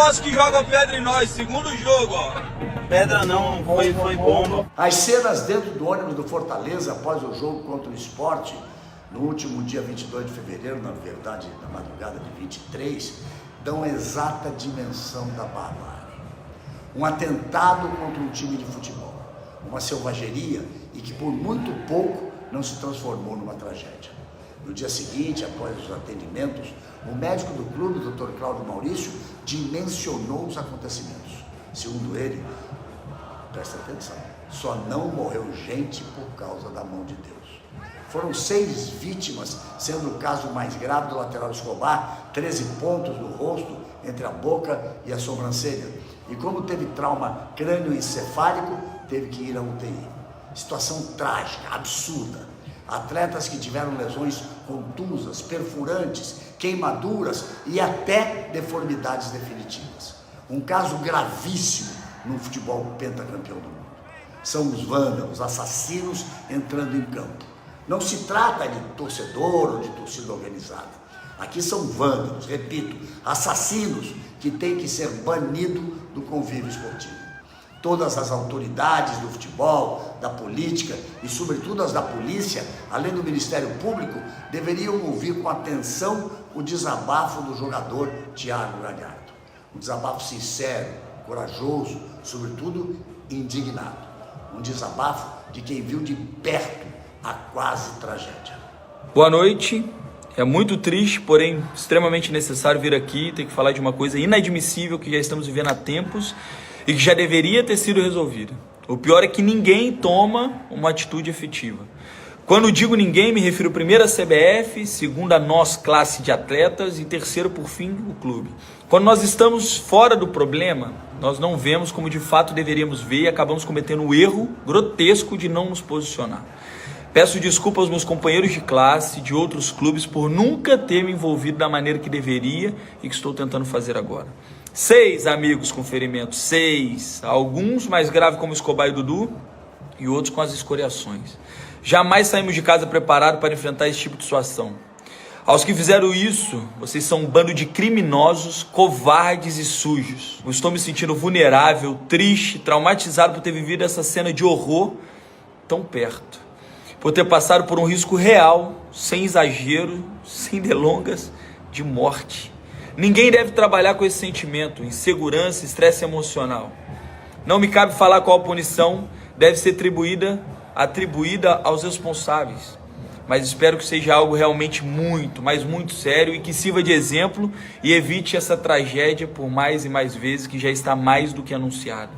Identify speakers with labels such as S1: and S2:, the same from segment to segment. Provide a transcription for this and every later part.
S1: nosso que joga pedra em nós, segundo jogo, ó.
S2: Pedra não, foi bomba.
S3: As cenas dentro do ônibus do Fortaleza após o jogo contra o Sport, no último dia 22 de fevereiro, na verdade, na madrugada de 23, dão a exata dimensão da barbárie. Um atentado contra um time de futebol, uma selvageria e que por muito pouco não se transformou numa tragédia. No dia seguinte, após os atendimentos, o médico do clube, o Dr. Cláudio Maurício, dimensionou os acontecimentos. Segundo ele, presta atenção, só não morreu gente por causa da mão de Deus. Foram 6 vítimas, sendo o caso mais grave do lateral Escobar, 13 pontos no rosto, entre a boca e a sobrancelha. E como teve trauma crânioencefálico, teve que ir à UTI. Situação trágica, absurda. Atletas que tiveram lesões contusas, perfurantes, queimaduras e até deformidades definitivas. Um caso gravíssimo no futebol pentacampeão do mundo. São os vândalos, assassinos entrando em campo. Não se trata de torcedor ou de torcida organizada. Aqui são vândalos, repito, assassinos que têm que ser banidos do convívio esportivo. Todas as autoridades do futebol, da política e sobretudo as da polícia, além do Ministério Público, deveriam ouvir com atenção o desabafo do jogador Thiago Galhardo. Um desabafo sincero, corajoso, sobretudo indignado. Um desabafo de quem viu de perto a quase tragédia.
S4: Boa noite. É muito triste, porém extremamente necessário vir aqui e ter que falar de uma coisa inadmissível que já estamos vivendo há tempos e que já deveria ter sido resolvida. O pior é que ninguém toma uma atitude efetiva. Quando digo ninguém, me refiro primeiro à CBF, segundo a nós, classe de atletas, e terceiro, por fim, o clube. Quando nós estamos fora do problema, nós não vemos como de fato deveríamos ver e acabamos cometendo o erro grotesco de não nos posicionar. Peço desculpa aos meus companheiros de classe, de outros clubes, por nunca ter me envolvido da maneira que deveria e que estou tentando fazer agora. 6 amigos com ferimentos, 6. Alguns mais graves como Escobar e Dudu e outros com as escoriações. Jamais saímos de casa preparados para enfrentar esse tipo de situação. Aos que fizeram isso, vocês são um bando de criminosos, covardes e sujos. Eu estou me sentindo vulnerável, triste, traumatizado por ter vivido essa cena de horror tão perto. Por ter passado por um risco real, sem exagero, sem delongas, de morte. Ninguém deve trabalhar com esse sentimento, insegurança, estresse emocional. Não me cabe falar qual a punição deve ser atribuída aos responsáveis. Mas espero que seja algo realmente muito, mas muito sério e que sirva de exemplo e evite essa tragédia por mais e mais vezes que já está mais do que anunciada.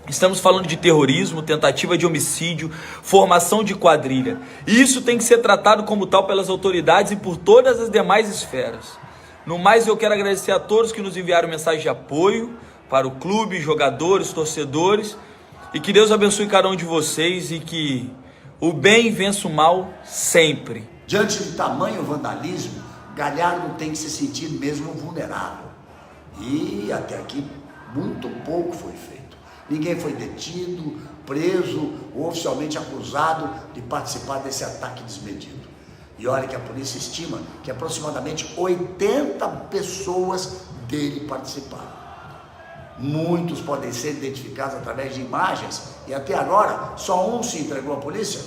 S4: Estamos falando de terrorismo, tentativa de homicídio, formação de quadrilha. E isso tem que ser tratado como tal pelas autoridades e por todas as demais esferas. No mais, eu quero agradecer a todos que nos enviaram mensagem de apoio para o clube, jogadores, torcedores. E que Deus abençoe cada um de vocês e que o bem vença o mal sempre.
S3: Diante de tamanho vandalismo, Galhardo tem que se sentir mesmo vulnerável. E até aqui muito pouco foi feito. Ninguém foi detido, preso ou oficialmente acusado de participar desse ataque desmedido. E olha que a polícia estima que aproximadamente 80 pessoas dele participaram. Muitos podem ser identificados através de imagens e até agora só um se entregou à polícia,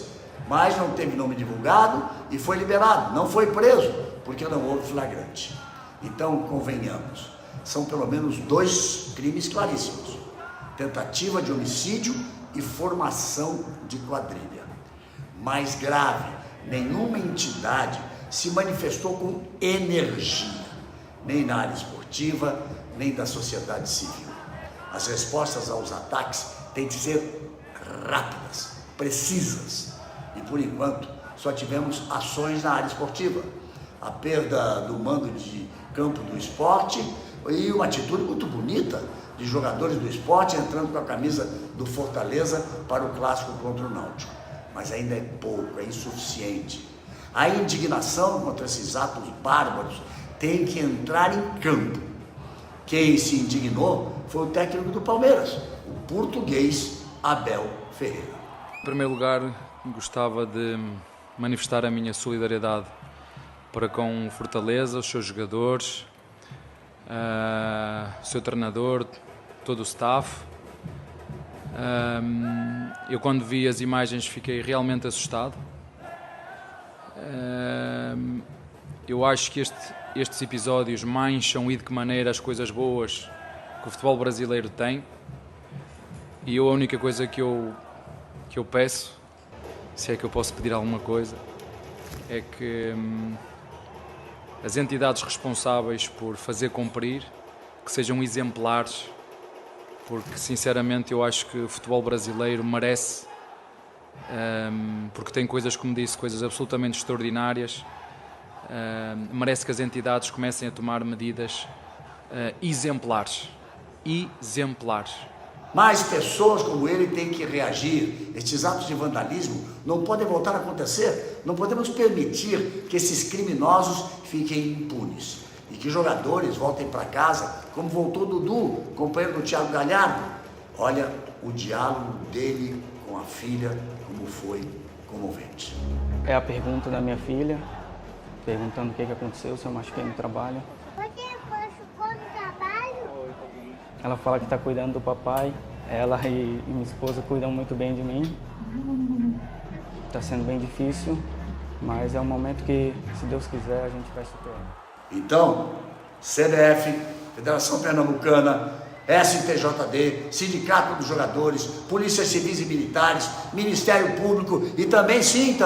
S3: mas não teve nome divulgado e foi liberado, não foi preso, porque não houve flagrante. Então, convenhamos, são pelo menos 2 crimes claríssimos: tentativa de homicídio e formação de quadrilha. Mais grave, nenhuma entidade se manifestou com energia, nem na área esportiva, nem da sociedade civil. As respostas aos ataques têm que ser rápidas, precisas. E por enquanto só tivemos ações na área esportiva. A perda do mando de campo do esporte e uma atitude muito bonita de jogadores do esporte entrando com a camisa do Fortaleza para o clássico contra o Náutico. Mas ainda é pouco, é insuficiente. A indignação contra esses atos bárbaros tem que entrar em campo. Quem se indignou foi o técnico do Palmeiras, o português Abel Ferreira.
S5: Em primeiro lugar, gostava de manifestar a minha solidariedade para com o Fortaleza, os seus jogadores, o seu treinador, todo o staff. Eu quando vi as imagens fiquei realmente assustado. Eu acho que estes episódios mancham e de que maneira as coisas boas que o futebol brasileiro tem. E a única coisa que eu peço, se é que eu posso pedir alguma coisa, é que as entidades responsáveis por fazer cumprir, que sejam exemplares, porque sinceramente eu acho que o futebol brasileiro merece, porque tem coisas, como disse, coisas absolutamente extraordinárias, merece que as entidades comecem a tomar medidas exemplares.
S3: Mais pessoas como ele têm que reagir. Estes atos de vandalismo não podem voltar a acontecer. Não podemos permitir que esses criminosos fiquem impunes. E que jogadores voltem para casa, como voltou Dudu, companheiro do Thiago Galhardo. Olha o diálogo dele com a filha, como foi comovente.
S6: É a pergunta da minha filha, perguntando o que aconteceu, se eu machuquei no trabalho.
S7: Você machucou no trabalho?
S6: Ela fala que está cuidando do papai. Ela e minha esposa cuidam muito bem de mim. Está sendo bem difícil, mas é um momento que, se Deus quiser, a gente vai superar.
S3: Então, CBF, Federação Pernambucana, STJD, Sindicato dos Jogadores, Polícias Civis e Militares, Ministério Público e também sim,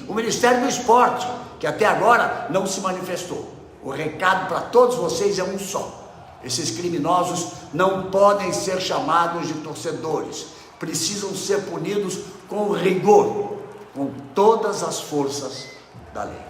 S3: o Ministério do Esporte, que até agora não se manifestou. O recado para todos vocês é um só. Esses criminosos não podem ser chamados de torcedores. Precisam ser punidos com rigor, com todas as forças da lei.